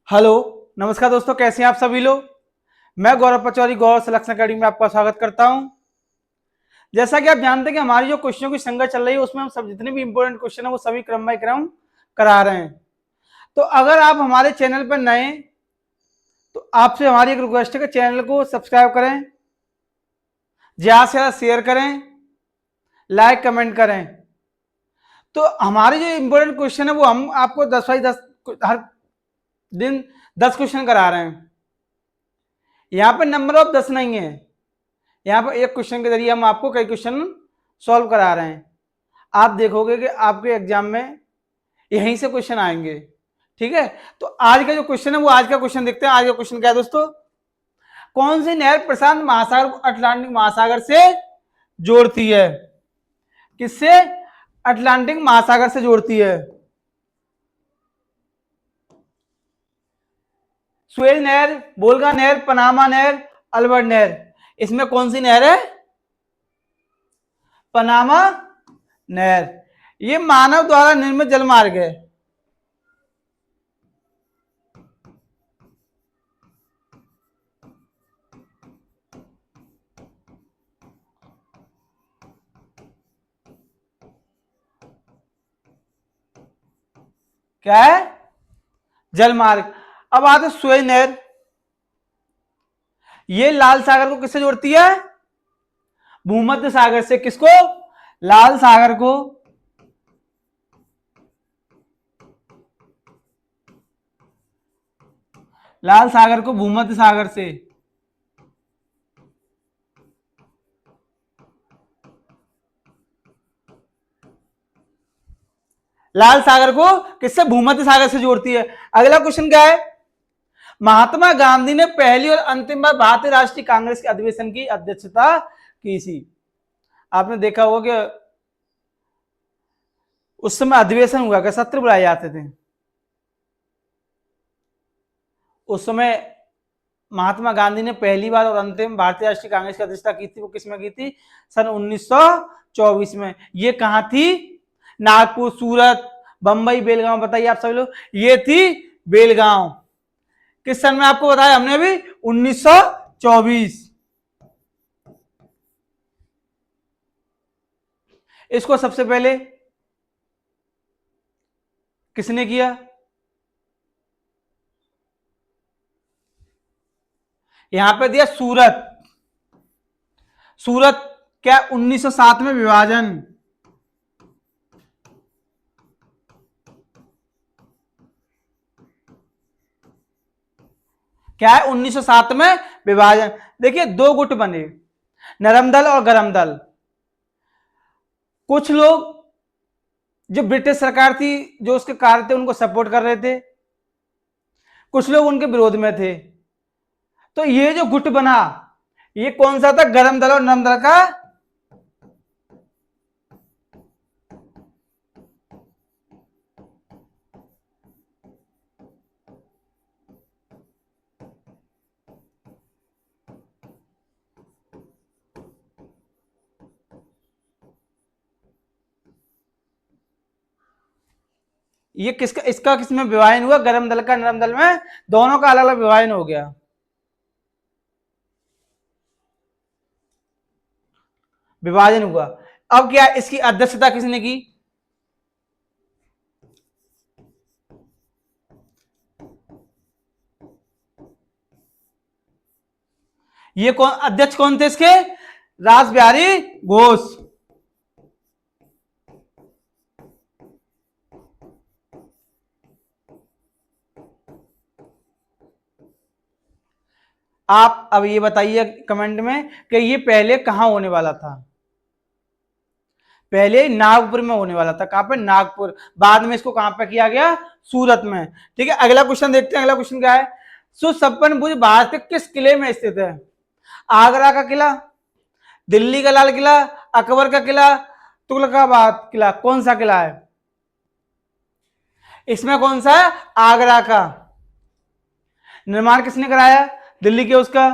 Hello, नमस्कार दोस्तों, कैसे हैं आप सभी लोग। मैं गौरव पचौरी गौरव सिलेक्शन अकेडमी में आपका स्वागत करता हूं। जैसा कि आप जानते हैं कि हमारी जो क्वेश्चनों की संख्या चल रही है उसमें हम सब जितने भी इंपॉर्टेंट क्वेश्चन है वो सभी क्रम बाय क्रम करा रहे हैं। तो अगर आप हमारे चैनल पर नए तो आपसे हमारी एक रिक्वेस्ट है कि चैनल को सब्सक्राइब करें, ज्यादा से ज्यादा शेयर करें, लाइक कमेंट करें। तो हमारे जो इंपॉर्टेंट क्वेश्चन है वो हम आपको 10 बाई 10 हर दिन 10 क्वेश्चन करा रहे हैं। यहाँ पे नंबर ऑफ 10 नहीं है, यहाँ पर एक क्वेश्चन के जरिए हम आपको कई क्वेश्चन सॉल्व करा रहे हैं। आप देखोगे कि आपके एग्जाम में यहीं से क्वेश्चन आएंगे। ठीक है, तो आज का जो क्वेश्चन है वो आज का क्वेश्चन देखते हैं। आज का क्वेश्चन क्या है दोस्तों, कौन सी नहर प्रशांत महासागर को अटलांटिक महासागर से जोड़ती है। किससे? अटलांटिक महासागर से जोड़ती है। सुएज नहर, वोल्गा नहर, पनामा नहर, अल्बर्ट नहर। इसमें कौन सी नहर है? पनामा नहर। ये मानव द्वारा निर्मित जलमार्ग है। क्या है? जलमार्ग। अब आते सुएज नहर। ये लाल सागर को किससे जोड़ती है? भूमध्य सागर से। किसको? लाल सागर को लाल सागर को भूमध्य सागर से। लाल सागर को किससे? भूमध्य सागर से जोड़ती है। अगला क्वेश्चन क्या है? महात्मा गांधी ने पहली और अंतिम बार भारतीय राष्ट्रीय कांग्रेस के अधिवेशन की अध्यक्षता की थी। आपने देखा होगा कि उस समय अधिवेशन हुआ, क्या सत्र बुलाए जाते थे। उस समय महात्मा गांधी ने पहली बार और अंतिम भारतीय राष्ट्रीय कांग्रेस की अध्यक्षता की थी। वो किसमें की थी? सन 1924 में। ये कहां थी? नागपुर, सूरत, बंबई, बेलगांव। बताइए आप सभी लोग। ये थी बेलगांव। किस सन में आपको बताया हमने अभी? 1924। इसको सबसे पहले किसने किया? यहां पे दिया सूरत। सूरत क्या? 1907 में विभाजन। क्या है? 1907 में विभाजन। देखिए दो गुट बने, नरम दल और गरम दल। कुछ लोग जो ब्रिटिश सरकार थी, जो उसके कार्य थे, उनको सपोर्ट कर रहे थे। कुछ लोग उनके विरोध में थे। तो ये जो गुट बना, ये कौन सा था? गरम दल और नरम दल का। ये किसका, इसका किसमें विभाजन हुआ? गरम दल का नरम दल में। दोनों का अलग अलग विभाजन हो गया। विभाजन हुआ। अब क्या, इसकी अध्यक्षता किसने की? ये कौन अध्यक्ष कौन थे इसके? रास बिहारी घोष। आप अब ये बताइए कमेंट में कि ये पहले कहां होने वाला था। पहले नागपुर में होने वाला था। कहां पे? नागपुर। बाद में इसको कहां पे किया गया? सूरत में। ठीक है, अगला क्वेश्चन देखते हैं। अगला क्वेश्चन क्या है? सुसप्पन भुज भारत के किस किले में स्थित है? आगरा का किला, दिल्ली का लाल किला, अकबर का किला, तुगलकाबाद किला। कौन सा किला है इसमें? कौन सा है? आगरा का। निर्माण किसने कराया? दिल्ली के उसका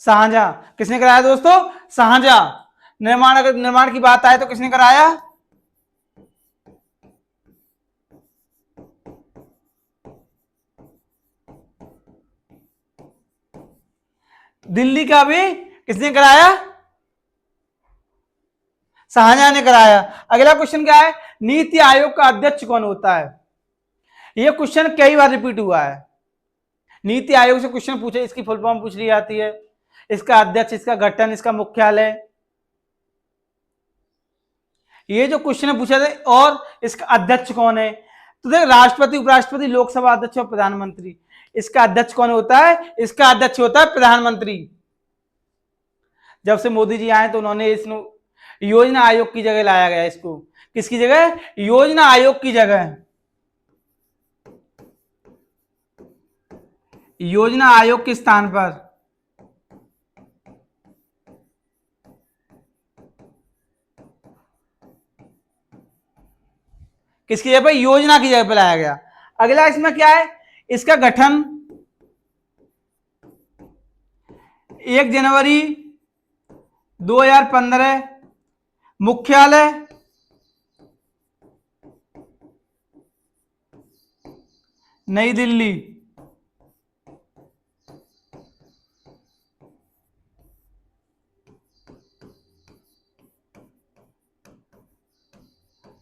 शाहजहां। किसने कराया दोस्तों? शाहजहां। निर्माण, अगर निर्माण की बात आए तो किसने कराया? दिल्ली का भी किसने कराया? शाहजहां ने कराया। अगला क्वेश्चन क्या है? नीति आयोग का अध्यक्ष कौन होता है? यह क्वेश्चन कई बार रिपीट हुआ है। नीति आयोग से क्वेश्चन पूछे, इसकी फुल फॉर्म पूछ ली जाती है, इसका अध्यक्ष, इसका गठन, इसका मुख्यालय, ये जो क्वेश्चन पूछा था, और इसका अध्यक्ष कौन है? तो देख, राष्ट्रपति, उपराष्ट्रपति, लोकसभा अध्यक्ष और प्रधानमंत्री। इसका अध्यक्ष कौन होता है? इसका अध्यक्ष होता है प्रधानमंत्री। जब से मोदी जी आए तो उन्होंने इसको योजना आयोग की जगह लाया गया। इसको किसकी जगह? योजना आयोग की जगह। योजना आयोग के स्थान पर किसकी जगह पर? योजना की जगह पर लाया गया। अगला इसमें क्या है? इसका गठन 1 जनवरी 2015। मुख्यालय नई दिल्ली।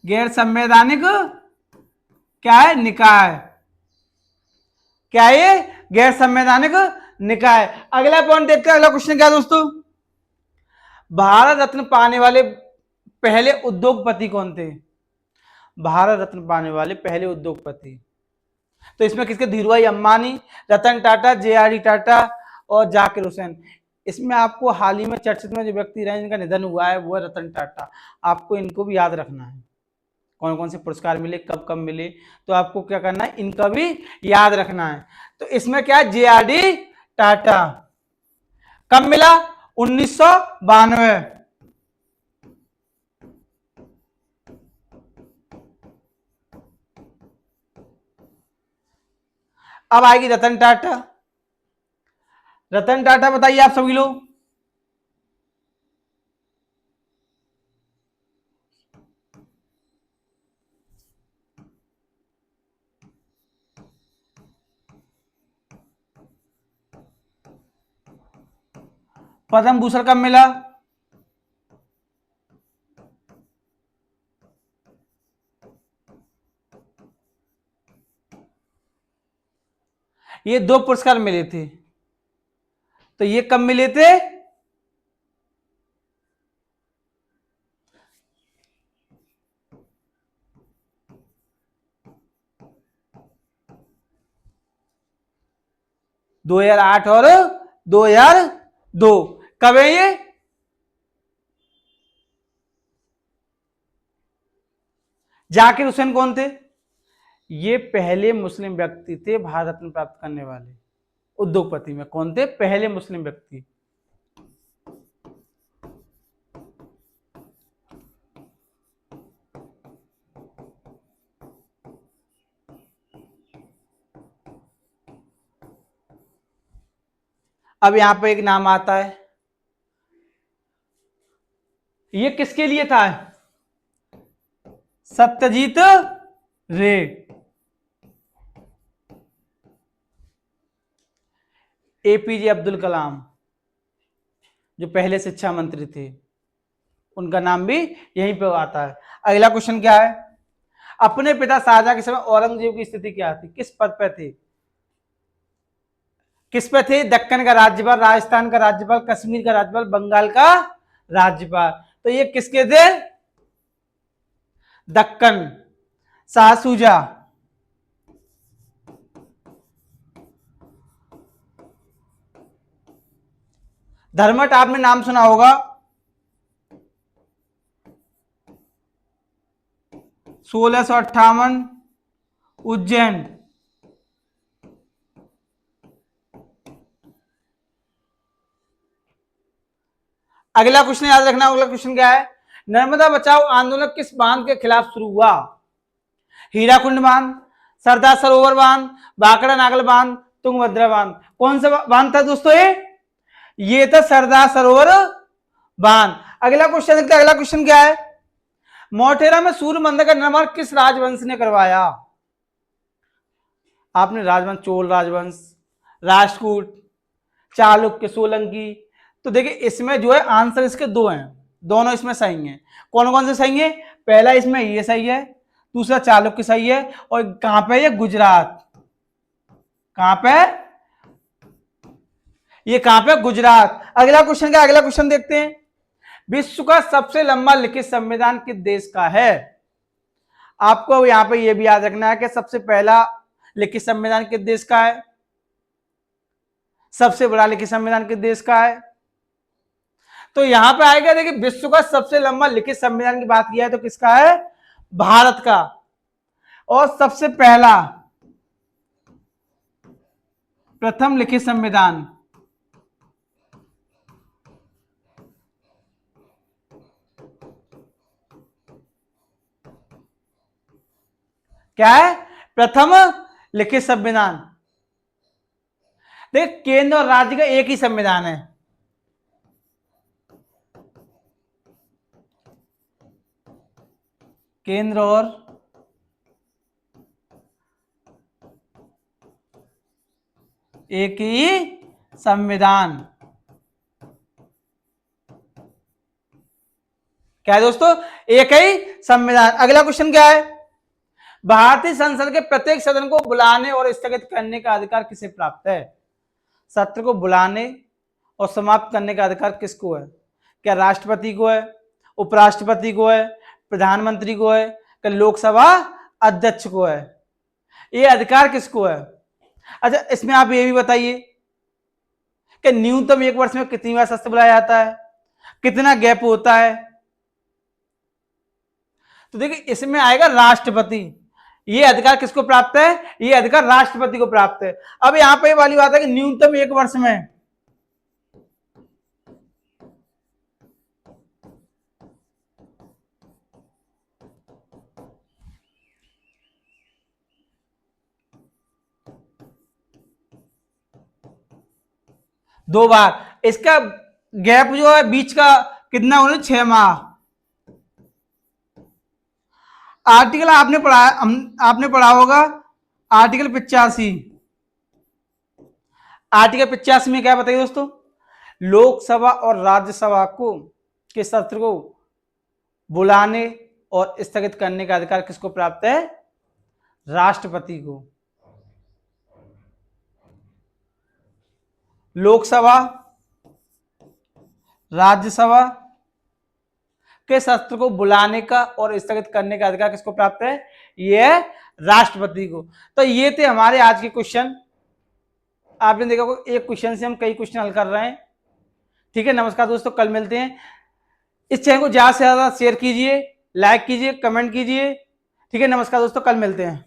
गैर संवैधानिक क्या है? निकाय। क्या है ये? गैर संवैधानिक निकाय। अगला पॉइंट देखते हैं। अगला क्वेश्चन क्या है दोस्तों? भारत रत्न पाने वाले पहले उद्योगपति कौन थे? भारत रत्न पाने वाले पहले उद्योगपति, तो इसमें किसके? धीरूभाई अंबानी, रतन टाटा, जे.आर.डी. टाटा और जाकिर हुसैन। इसमें आपको हाल ही में चर्चित में जो व्यक्ति रहे जिनका निधन हुआ है वो है रतन टाटा। आपको इनको भी याद रखना है, कौन कौन से पुरस्कार मिले, कब कब मिले, तो आपको क्या करना है? इनका भी याद रखना है। तो इसमें क्या है? जे.आर.डी. टाटा। कब मिला? 1992। अब आएगी रतन टाटा। रतन टाटा बताइए आप सभी लोग। पद्म भूषण कब मिला? ये 2 पुरस्कार मिले थे, तो ये कब मिले थे? दो 2008 और 2002। कब है ये? जाकिर हुसैन कौन थे? ये पहले मुस्लिम व्यक्ति थे भारत रत्न प्राप्त करने वाले उद्योगपति में। कौन थे? पहले मुस्लिम व्यक्ति। अब यहां पे एक नाम आता है, ये किसके लिए था? सत्यजीत रे। एपीजे अब्दुल कलाम जो पहले शिक्षा मंत्री थे, उनका नाम भी यहीं पे आता है। अगला क्वेश्चन क्या है? अपने पिता शाहजहां के समय औरंगजेब की स्थिति क्या थी? किस पद पे थे? किस पे थे? दक्कन का राज्यपाल, राजस्थान का राज्यपाल, कश्मीर का राज्यपाल, बंगाल का राज्यपाल। तो ये किसके थे? दक्कन। शाह शुजा। धर्मठ आपने नाम सुना होगा, 1658 उज्जैन। अगला क्वेश्चन याद रखना। अगला क्वेश्चन क्या है? नर्मदा बचाओ आंदोलन किस बांध के खिलाफ शुरू हुआ? हीराकुंड बांध, सरदार सरोवर बांध, भाखड़ा नागल बांध, तुंगभद्रा बांध। कौन सा बांध था दोस्तों? ये था सरदार सरोवर बांध। अगला क्वेश्चन देखते हैं। अगला क्वेश्चन क्या है? मोटेरा में सूर्य मंदिर का निर्माण किस राजवंश ने करवाया? आपने राजवंश, चोल राजवंश, राष्ट्रकूट, चालुक्य, सोलंकी। तो देखिए इसमें जो है आंसर इसके दो हैं, दोनों इसमें सही हैं। कौन कौन से सही है? पहला इसमें ये सही है, दूसरा चालुक्य सही है। और कहां पे ये? गुजरात। कहां पे? ये कहां पे? गुजरात। अगला क्वेश्चन क्या? अगला क्वेश्चन देखते हैं। विश्व का सबसे लंबा लिखित संविधान किस देश का है? आपको यहां पे ये भी याद रखना है कि सबसे पहला लिखित संविधान किस देश का है, सबसे बड़ा लिखित संविधान किस देश का है। तो यहां पे आएगा, देखिए विश्व का सबसे लंबा लिखित संविधान की बात किया है तो किसका है? भारत का। और सबसे पहला प्रथम लिखित संविधान क्या है? प्रथम लिखित संविधान। देख केंद्र और राज्य का एक ही संविधान है। केंद्र और एक ही संविधान। क्या है दोस्तों? एक ही संविधान। अगला क्वेश्चन क्या है? भारतीय संसद के प्रत्येक सदन को बुलाने और स्थगित करने का अधिकार किसे प्राप्त है? सत्र को बुलाने और समाप्त करने का अधिकार किसको है? क्या राष्ट्रपति को है, उपराष्ट्रपति को है, प्रधानमंत्री को है, क्या लोकसभा अध्यक्ष को है? ये अधिकार किसको है? अच्छा इसमें आप ये भी बताइए कि न्यूनतम एक वर्ष में कितनी बार सत्र बुलाया जाता है, कितना गैप होता है? तो देखिए इसमें आएगा राष्ट्रपति। ये अधिकार किसको प्राप्त है? ये अधिकार राष्ट्रपति को प्राप्त है। अब यहां पे वाली बात है कि न्यूनतम एक वर्ष में दो बार। इसका गैप जो है बीच का कितना होना? 6 माह। आर्टिकल आपने पढ़ा होगा आर्टिकल 85। आर्टिकल 85 में क्या बताइए दोस्तों? लोकसभा और राज्यसभा को के सत्र को बुलाने और स्थगित करने का अधिकार किसको प्राप्त है? राष्ट्रपति को। लोकसभा राज्यसभा के सत्र को बुलाने का और स्थगित करने का अधिकार किसको प्राप्त है? यह राष्ट्रपति को। तो ये थे हमारे आज के क्वेश्चन। आपने देखा एक क्वेश्चन से हम कई क्वेश्चन हल कर रहे हैं। ठीक है, नमस्कार दोस्तों, कल मिलते हैं। इस चैनल को ज्यादा से ज्यादा शेयर कीजिए, लाइक कीजिए, कमेंट कीजिए। ठीक है, नमस्कार दोस्तों, कल मिलते हैं।